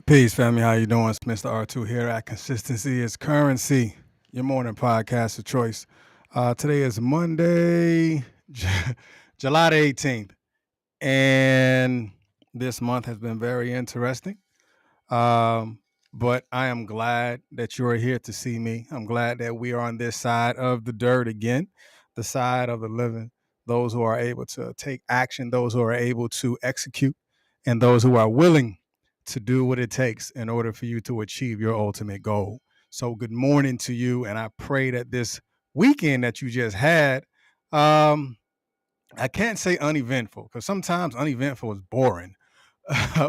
Peace, family. How you doing? It's Mr. R2 here at Consistency is Currency, your morning podcast of choice. Today is Monday, July the 18th, and this month has been very interesting. Um, but I am glad that you are here to see me. I'm glad that we are on this side of the dirt again, the side of the living, those who are able to take action, those who are able to execute, and those who are willing to do what it takes in order for you to achieve your ultimate goal. So, good morning to you. And I pray that this weekend that you just had, um, I can't say uneventful because sometimes uneventful is boring.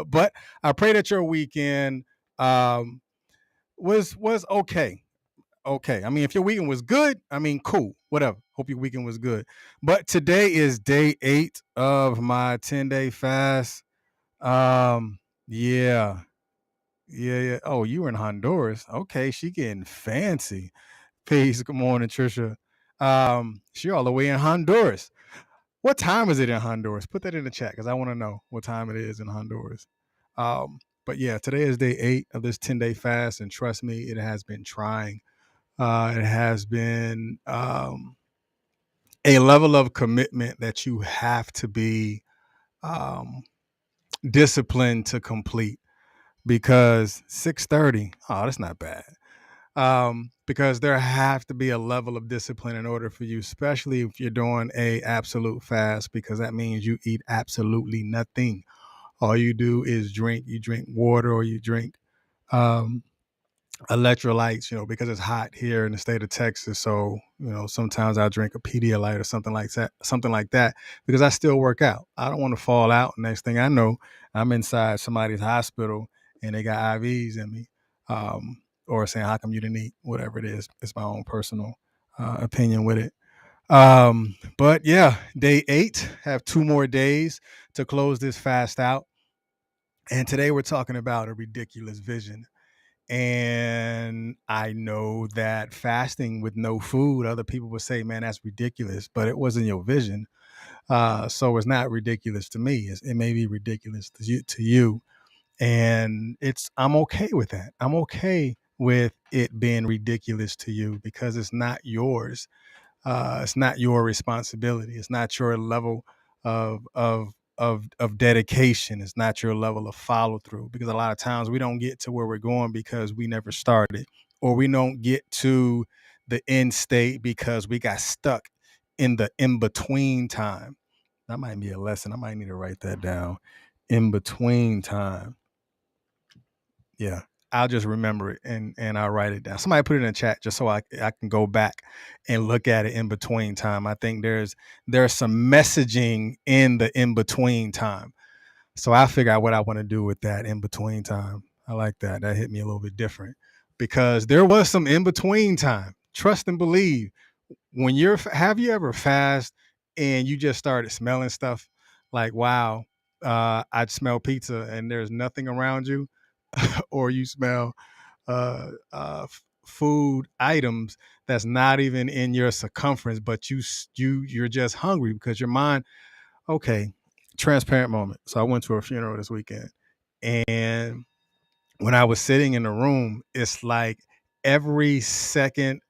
But I pray that your weekend um, was okay. Okay. I mean, if your weekend was good, I mean, cool, whatever. Hope your weekend was good. But today is day 8 of my 10-day fast. Um, yeah, yeah. Oh, you were in Honduras. Okay, she getting fancy. Peace. Good morning, Trisha. She all the way in Honduras. What time is it in Honduras? Put that in the chat because I want to know what time it is in Honduras. But yeah, today is day 8 of this 10-day fast, and trust me, it has been trying. It has been a level of commitment that you have to be um, disciplined to complete because 6:30. Oh, that's not bad. Because there have to be a level of discipline in order for you, especially if you're doing a absolute fast, because that means you eat absolutely nothing. All you do is drink. You drink water or you drink um, electrolytes, because it's hot here in the state of Texas. So, sometimes I drink a Pedialyte or something like that, because I still work out. I don't want to fall out. Next thing I know, I'm inside somebody's hospital and they got IVs in me, or saying, "How come you didn't eat?" Whatever it is, it's my own personal opinion with it. But yeah, day 8, have 2 more days to close this fast out. And today we're talking about a ridiculous vision. And I know that fasting with no food, other people would say, man, that's ridiculous, but it wasn't your vision. So it's not ridiculous to me. It may be ridiculous to you. And I'm okay with that. I'm okay with it being ridiculous to you because it's not yours. It's not your responsibility. It's not your level of dedication. It's not your level of follow through. Because a lot of times we don't get to where we're going because we never started, or we don't get to the end state because we got stuck in the in between time. That might be a lesson. I might need to write that down. In between time. Yeah. I'll just remember it and I'll write it down. Somebody put it in the chat just so I can go back and look at it in between time. I think there's some messaging in the in between time. So I figure out what I want to do with that in between time. I like that. That hit me a little bit different because there was some in between time. Trust and believe. Have you ever fast and you just started smelling stuff like, wow, I'd smell pizza and there's nothing around you, or you smell food items that's not even in your circumference, but you're just hungry because your mind. Okay, transparent moment. So I went to a funeral this weekend, and when I was sitting in the room, it's like every second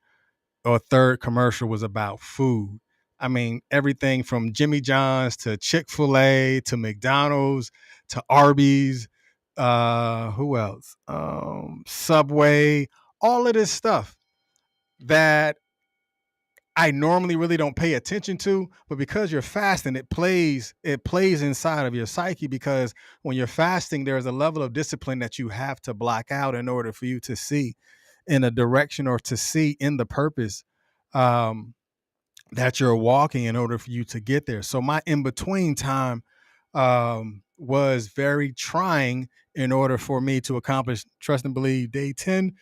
or third commercial was about food. I mean, everything from Jimmy John's to Chick-fil-A to McDonald's to Arby's, who else? Subway, all of this stuff that I normally really don't pay attention to, but because you're fasting, it plays inside of your psyche because when you're fasting, there's a level of discipline that you have to block out in order for you to see in a direction or to see in the purpose um, that you're walking in order for you to get there. So my in between time was very trying in order for me to accomplish trust and believe. Day 10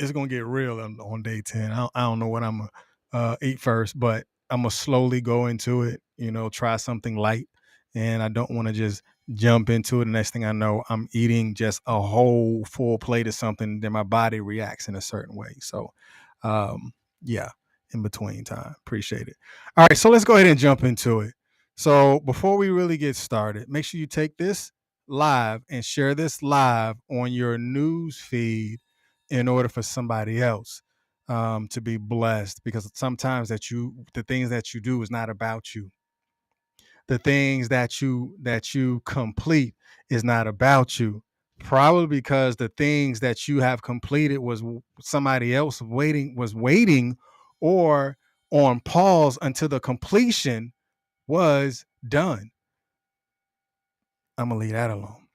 is going to get real on day 10. I don't know what I'm going to eat first, but I'm going to slowly go into it, try something light. And I don't want to just jump into it. The next thing I know, I'm eating just a whole full plate of something. Then my body reacts in a certain way. So, yeah, in between time. Appreciate it. All right. So let's go ahead and jump into it. So before we really get started, make sure you take this, live and share this live on your news feed in order for somebody else to be blessed, because sometimes the things that you do is not about you. The things that you complete is not about you, probably because the things that you have completed was somebody else waiting or on pause until the completion was done. I'm gonna leave that alone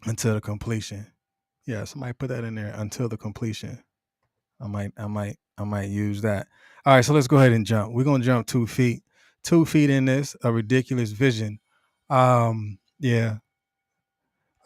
until the completion. Yeah, somebody put that in there, until the completion. I might use that. All right, so let's go ahead and jump. We're gonna jump 2 feet. 2 feet in this, a ridiculous vision. Yeah,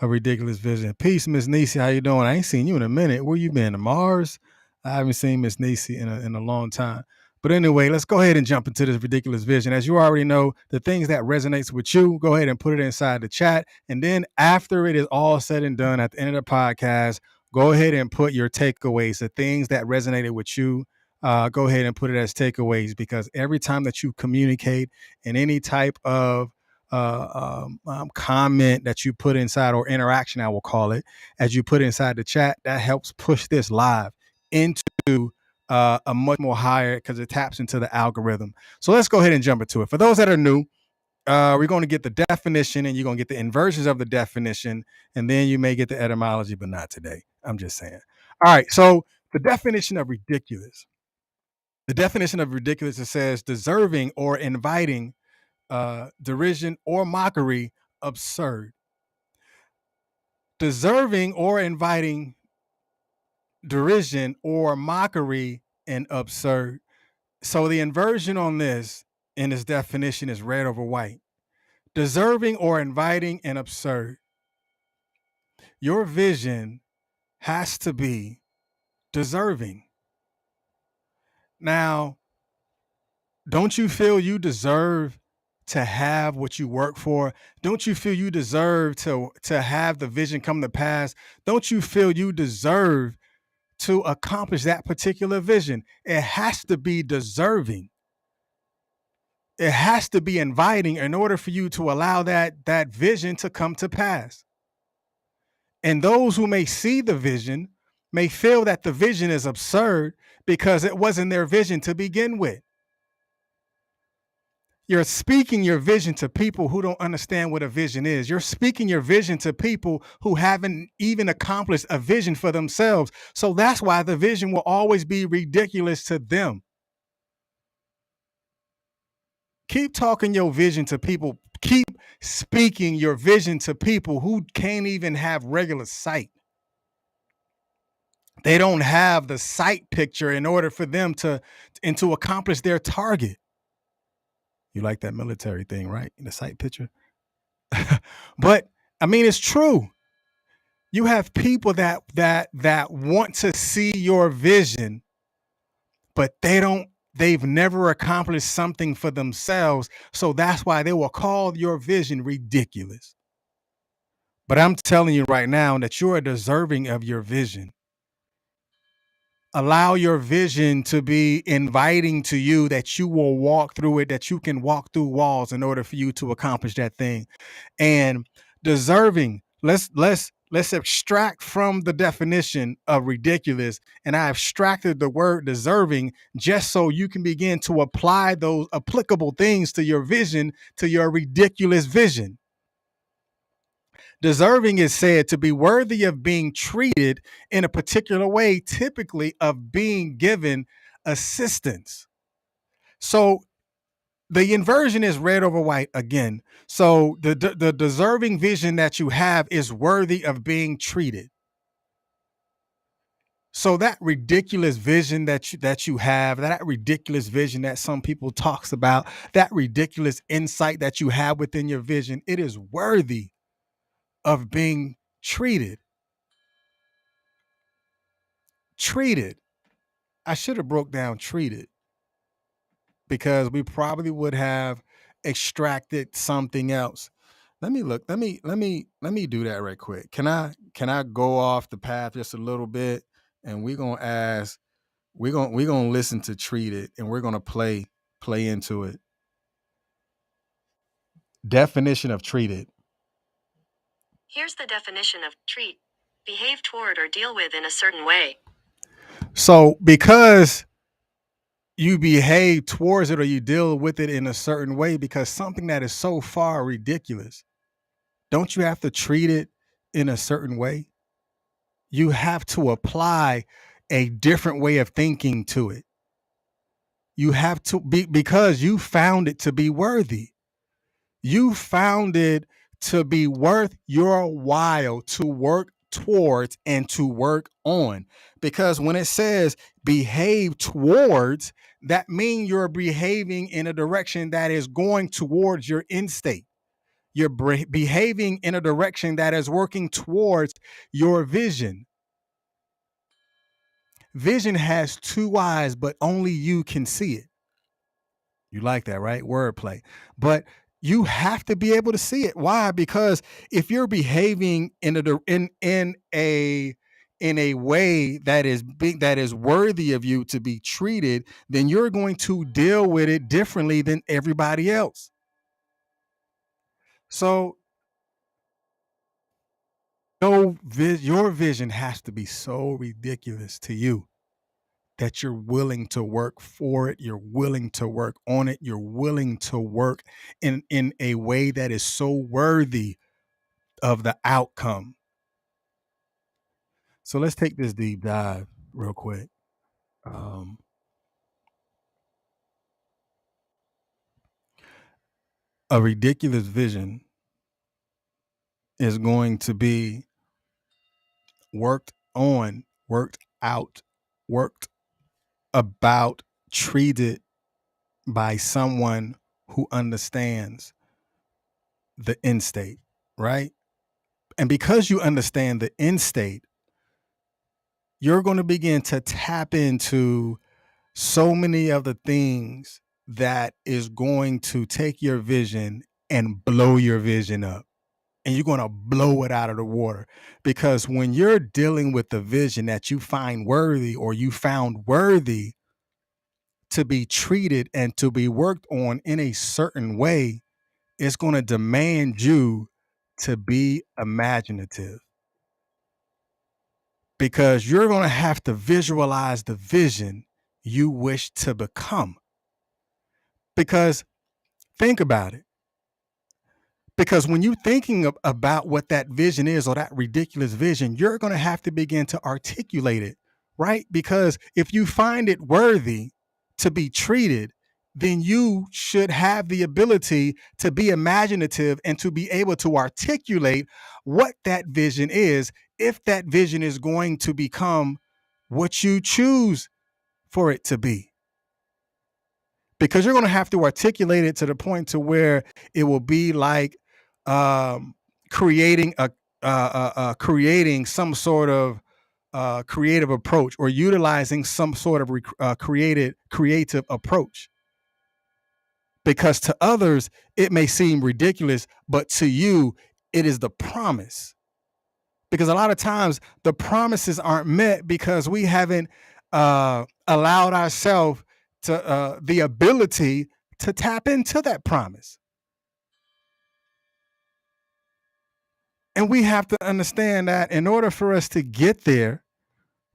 a ridiculous vision. Peace, Miss Nisi. How you doing? I ain't seen you in a minute. Where you been? To Mars? I haven't seen Miss Nisi in a long time. But anyway, let's go ahead and jump into this ridiculous vision. As you already know, the things that resonates with you, go ahead and put it inside the chat. And then after it is all said and done, at the end of the podcast, go ahead and put your takeaways, the things that resonated with you. Go ahead and put it as takeaways, because every time that you communicate in any type of comment that you put inside, or interaction, I will call it, as you put inside the chat, that helps push this live into a much more higher, because it taps into the algorithm. So let's go ahead and jump into it. For those that are new, we're going to get the definition, and you're going to get the inversions of the definition, and then you may get the etymology, but not today. I'm just saying. All right. So the definition of ridiculous. The definition of ridiculous, it says deserving or inviting derision or mockery, absurd. Deserving or inviting derision or mockery, and absurd. So the inversion on this in this definition is red over white. Deserving or inviting and absurd. Your vision has to be deserving. Now, don't you feel you deserve to have what you work for? Don't you feel you deserve to have the vision come to pass? Don't you feel you deserve to accomplish that particular vision? It has to be deserving. It has to be inviting in order for you to allow that vision to come to pass. And those who may see the vision may feel that the vision is absurd because it wasn't their vision to begin with. You're speaking your vision to people who don't understand what a vision is. You're speaking your vision to people who haven't even accomplished a vision for themselves. So that's why the vision will always be ridiculous to them. Keep talking your vision to people. Keep speaking your vision to people who can't even have regular sight. They don't have the sight picture in order for them to accomplish their target. You like that military thing, right? The sight picture. But I mean, it's true. You have people that want to see your vision, but they've never accomplished something for themselves. So that's why they will call your vision ridiculous. But I'm telling you right now that you are deserving of your vision. Allow your vision to be inviting to you, that you will walk through it, that you can walk through walls in order for you to accomplish that thing. And deserving, let's abstract from the definition of ridiculous, and I abstracted the word deserving just so you can begin to apply those applicable things to your vision, to your ridiculous vision. Deserving is said to be worthy of being treated in a particular way, typically of being given assistance. So the inversion is red over white again. So the deserving vision that you have is worthy of being treated. So that ridiculous vision that you have, that ridiculous vision that some people talks about, that ridiculous insight that you have within your vision, it is worthy of being treated. Treated. I should have broke down treated, because we probably would have extracted something else. Let me look. Let me do that right quick. Can I go off the path just a little bit, and we're gonna listen to treated, and we're gonna play into it. Definition of treated. Here's the definition of treat: behave toward or deal with in a certain way. So because you behave towards it or you deal with it in a certain way, because something that is so far ridiculous, don't you have to treat it in a certain way? You have to apply a different way of thinking to it. You have to be, because you found it to be worthy. You found it to be worth your while to work towards and to work on. Because when it says behave towards, that means you're behaving in a direction that is going towards your end state. You're behaving in a direction that is working towards your vision. Vision has two eyes, but only you can see it. You like that, right? Wordplay. But you have to be able to see it. Why? Because if you're behaving in a way that is big, that is worthy of you to be treated, then you're going to deal with it differently than everybody else. So your vision has to be so ridiculous to you that you're willing to work for it, you're willing to work on it, you're willing to work in a way that is so worthy of the outcome. So let's take this deep dive real quick. A ridiculous vision is going to be worked on, worked out, worked about, treated by someone who understands the end state, right? And because you understand the end state, you're going to begin to tap into so many of the things that is going to take your vision and blow your vision up. And you're going to blow it out of the water. Because when you're dealing with the vision that you find worthy or you found worthy to be treated and to be worked on in a certain way, it's going to demand you to be imaginative. Because you're going to have to visualize the vision you wish to become. Because think about it. Because when you're thinking about what that vision is or that ridiculous vision, you're going to have to begin to articulate it, right? Because if you find it worthy to be treated, then you should have the ability to be imaginative and to be able to articulate what that vision is, if that vision is going to become what you choose for it to be. Because you're going to have to articulate it to the point to where it will be like creating creating some sort of creative approach or utilizing some sort of creative approach. Because to others it may seem ridiculous, but to you it is the promise. Because a lot of times the promises aren't met because we haven't allowed ourselves to the ability to tap into that promise. And we have to understand that in order for us to get there,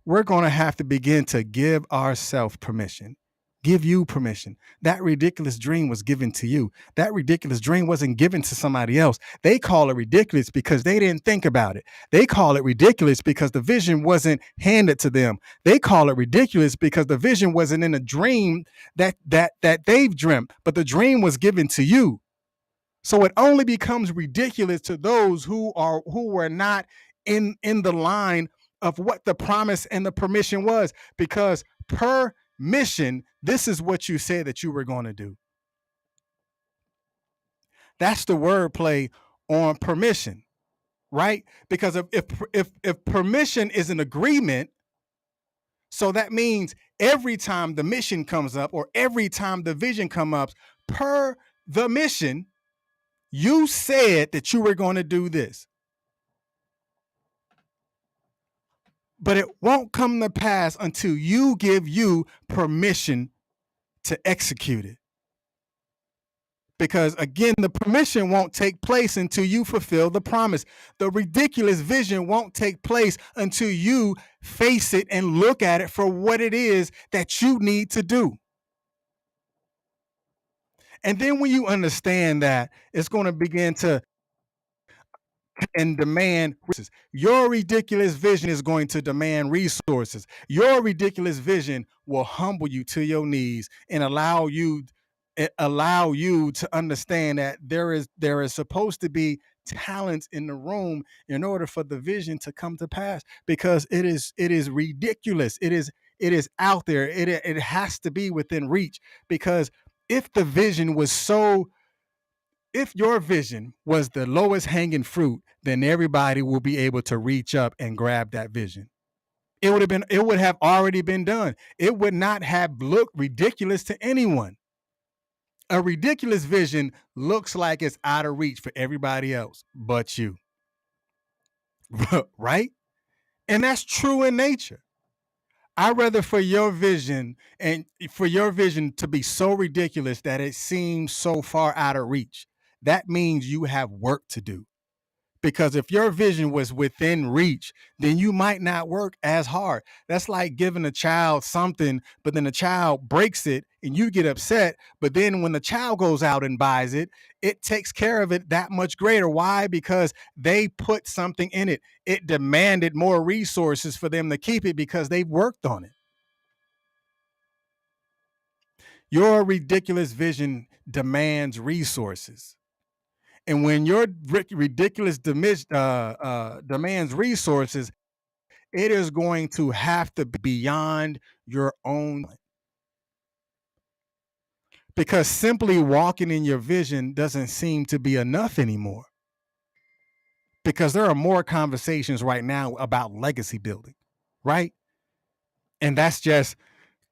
we're going to have to begin to give ourselves permission. Give you permission. That ridiculous dream was given to you. That ridiculous dream wasn't given to somebody else. They call it ridiculous because they didn't think about it. They call it ridiculous because the vision wasn't handed to them. They call it ridiculous because the vision wasn't in a dream that they've dreamt, but the dream was given to you. So it only becomes ridiculous to those who were not in the line of what the promise and the permission was, because permission, this is what you said that you were going to do. That's the wordplay on permission, right? Because if permission is an agreement, so that means every time the mission comes up or every time the vision comes up, per the mission, you said that you were going to do this. But it won't come to pass until you give you permission to execute it. Because again, the permission won't take place until you fulfill the promise. The ridiculous vision won't take place until you face it and look at it for what it is that you need to do. And then when you understand that, it's going to begin to and demand resources. Your ridiculous vision is going to demand resources. Your ridiculous vision will humble you to your knees and allow you to understand that there is supposed to be talents in the room in order for the vision to come to pass, because it is ridiculous. It is out there. It has to be within reach, because if the vision was so if your vision was the lowest hanging fruit, then everybody will be able to reach up and grab that vision. It would have already been done. It would not have looked ridiculous to anyone. A ridiculous vision looks like it's out of reach for everybody else but you. Right? And that's true in nature. I'd rather for your vision to be so ridiculous that it seems so far out of reach. That means you have work to do. Because if your vision was within reach, then you might not work as hard. That's like giving a child something, but then the child breaks it and you get upset. But then when the child goes out and buys it, it takes care of it that much greater. Why? Because they put something in it. It demanded more resources for them to keep it because they worked on it. Your ridiculous vision demands resources. And when your ridiculous demands resources, it is going to have to be beyond your own. Because simply walking in your vision doesn't seem to be enough anymore. Because there are more conversations right now about legacy building, right? And that's just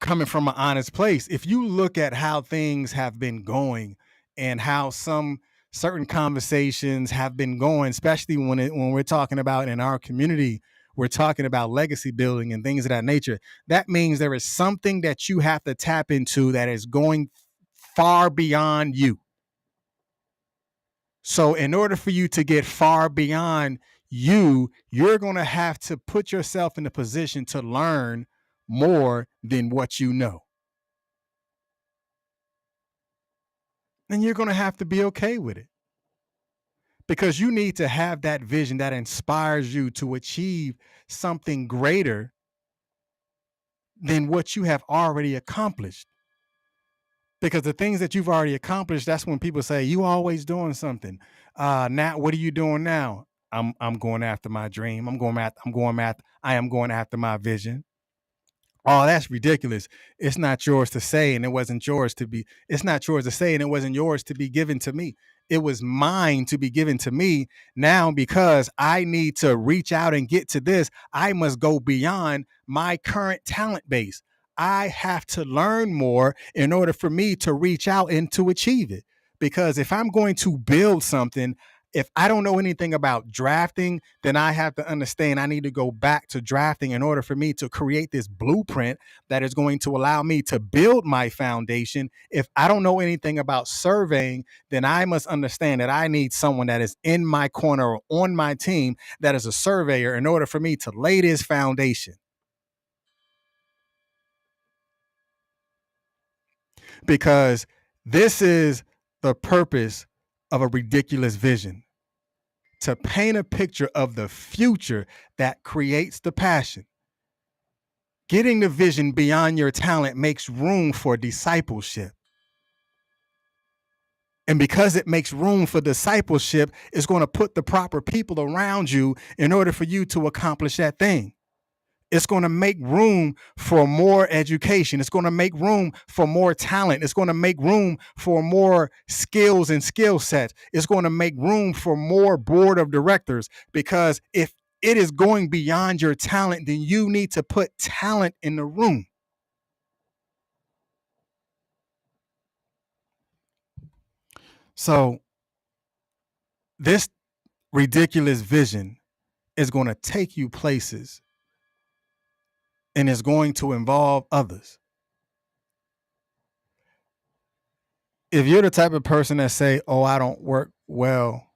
coming from an honest place. If you look at how things have been going and how some certain conversations have been going, especially when we're talking about in our community, we're talking about legacy building and things of that nature. That means there is something that you have to tap into that is going far beyond you. So in order for you to get far beyond you, you're going to have to put yourself in a position to learn more than what you know. And you're going to have to be okay with it, because you need to have that vision that inspires you to achieve something greater than what you have already accomplished. Because the things that you've already accomplished, that's when people say, you always doing something. Now, what are you doing now? I'm going after my dream. I am going after my vision. Oh, that's ridiculous. It's not yours to say, and it wasn't yours to be. It's not yours to say, and it wasn't yours to be given to me. It was mine to be given to me. Now, because I need to reach out and get to this, I must go beyond my current talent base. I have to learn more in order for me to reach out and to achieve it. Because if I'm going to build something, if I don't know anything about drafting, then I have to understand I need to go back to drafting in order for me to create this blueprint that is going to allow me to build my foundation. If I don't know anything about surveying, then I must understand that I need someone that is in my corner or on my team that is a surveyor in order for me to lay this foundation. Because this is the purpose of a ridiculous vision: to paint a picture of the future that creates the passion. Getting the vision beyond your talent makes room for discipleship. And because it makes room for discipleship, it's going to put the proper people around you in order for you to accomplish that thing. It's going to make room for more education. It's going to make room for more talent. It's going to make room for more skills and skill sets. It's going to make room for more board of directors, because if it is going beyond your talent, then you need to put talent in the room. So this ridiculous vision is going to take you places and is going to involve others. if you're the type of person that say, "Oh, I don't work well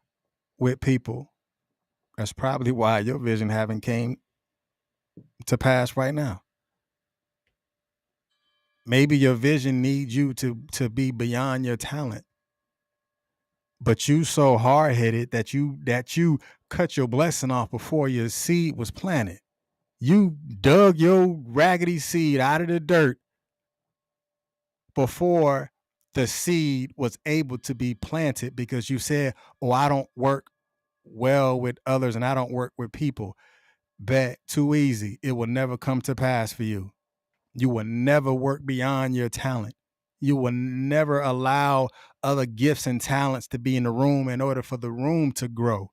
with people," that's probably why your vision haven't came to pass right now. Maybe your vision needs you to be beyond your talent, but you so hard headed that you cut your blessing off before your seed was planted. You dug your raggedy seed out of the dirt before the seed was able to be planted because you said, "Oh, I don't work well with others and I don't work with people." Bet too easy. It will never come to pass for you. You will never work beyond your talent. You will never allow other gifts and talents to be in the room in order for the room to grow,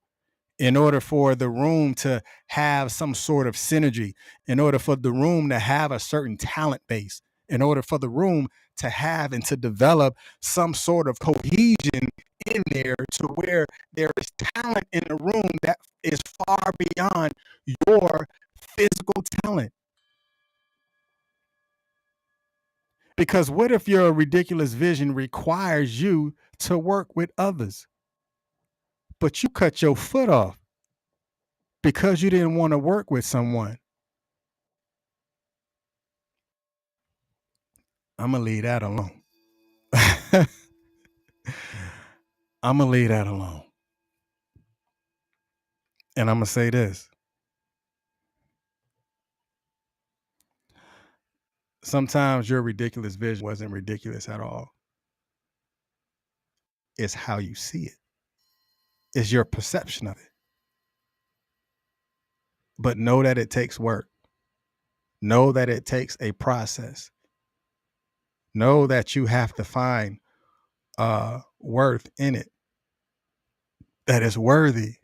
in order for the room to have some sort of synergy, in order for the room to have a certain talent base, in order for the room to have and to develop some sort of cohesion in there to where there is talent in the room that is far beyond your physical talent. Because what if your ridiculous vision requires you to work with others, but you cut your foot off because you didn't want to work with someone? I'm going to leave that alone. I'm going to leave that alone. And I'm going to say this. Sometimes your ridiculous vision wasn't ridiculous at all. It's how you see it. It's your perception of it. But know that it takes work. Know that it takes a process. Know that you have to find worth in it. That is worthy.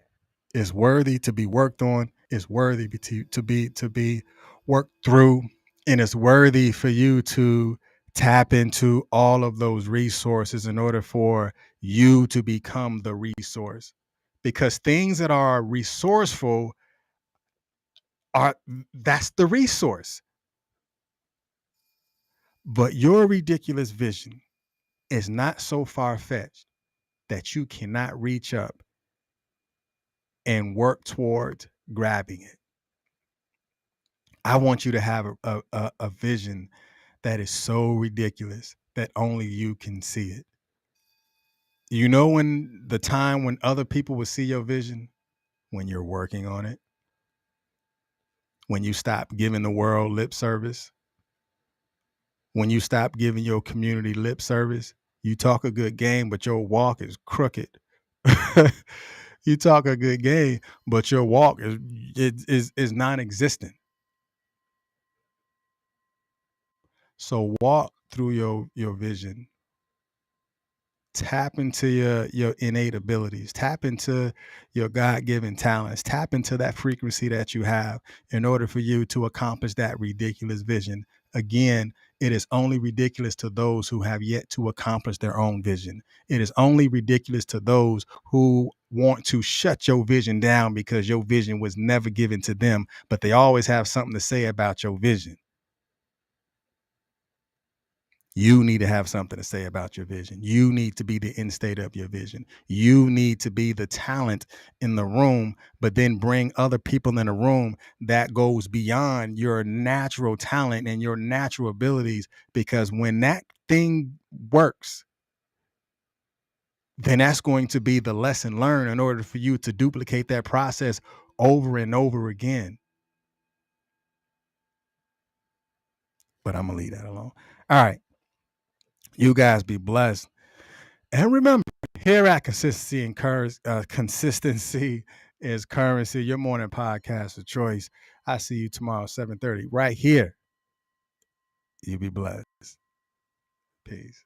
Is worthy to be worked on. Is worthy to be worked through, and it's worthy for you to tap into all of those resources in order for you to become the resource. Because things that are resourceful that's the resource. But your ridiculous vision is not so far-fetched that you cannot reach up and work toward grabbing it. I want you to have a vision that is so ridiculous that only you can see it. You know, when the time when other people will see your vision, when you're working on it, when you stop giving the world lip service, when you stop giving your community lip service, you talk a good game, but your walk is crooked. You talk a good game, but your walk is non-existent. So walk through your vision. Tap into your innate abilities. Tap into your God-given talents. Tap into that frequency that you have in order for you to accomplish that ridiculous vision. Again, it is only ridiculous to those who have yet to accomplish their own vision. It is only ridiculous to those who want to shut your vision down because your vision was never given to them, but they always have something to say about your vision. You need to have something to say about your vision. You need to be the end state of your vision. You need to be the talent in the room, but then bring other people in the room that goes beyond your natural talent and your natural abilities. Because when that thing works, then that's going to be the lesson learned in order for you to duplicate that process over and over again. But I'm going to leave that alone. All right. You guys be blessed. And remember, here at Consistency is Currency, your morning podcast of choice. I see you tomorrow, 7:30, right here. You be blessed. Peace.